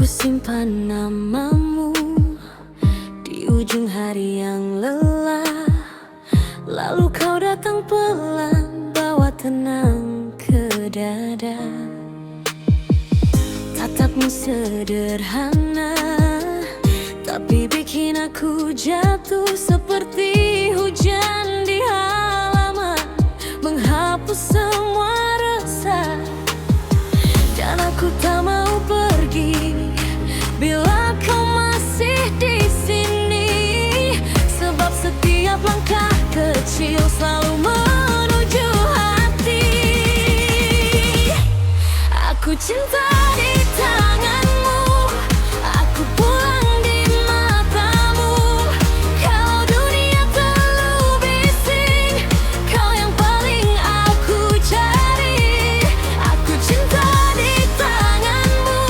simpan namamu di ujung hari yang lelah. Lalu kau datang pelan, bawa tenang ke dada. Tatapmu sederhana, tapi bikin aku jatuh seperti hujan di halaman, menghapus semua resah. Dan aku tak mau pergi bila kau masih di sini, sebab setiap langkah kecil selalu menuju hati. Aku cinta di tanganmu, aku pulang di matamu. Kalau dunia terlalu bising, kau yang paling aku cari. Aku cinta di tanganmu,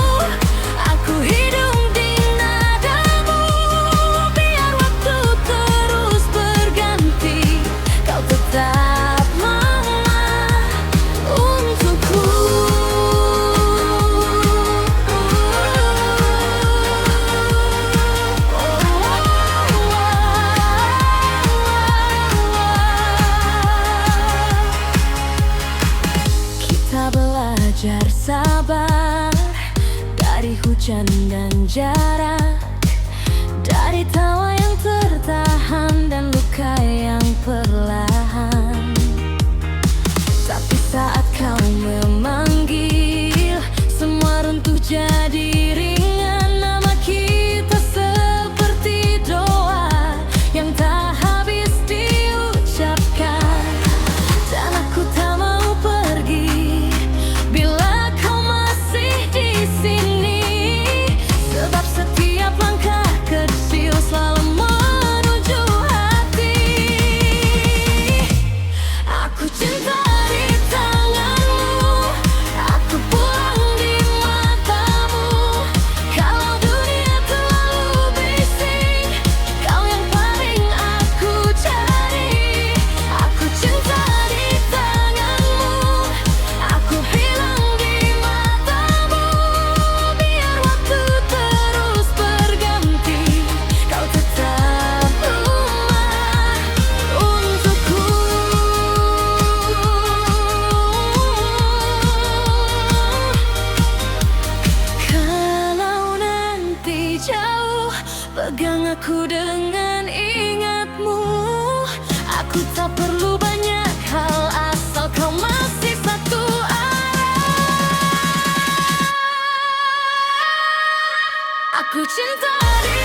aku hidup di nadamu. Biar waktu terus berganti, kau tetap mama untukku. Kita belajar sabar dari hujan dan jarak, dari tawa yang tertahan dan luka yang perlahan. Tapi saat kau memanggil, semua runtuh jadi ringan. Nama kita seperti doa yang tak habis diucapkan. Dan aku tak mau pergi bila kau masih di sini, sebab setiap langkah kecil selalu menuju hati. Aku cinta di tanganmu, aku pulang di matamu. Kalau dunia terlalu bising, kau yang paling aku cari. Aku cinta di tanganmu, aku bilang di matamu. Biar waktu terus berganti, kau tetap rumah untukku. Kalau nanti jauh, pegang aku dengan ingatmu. Aku tak perlu banyak hal, asal kau masih satu arah. Aku cinta di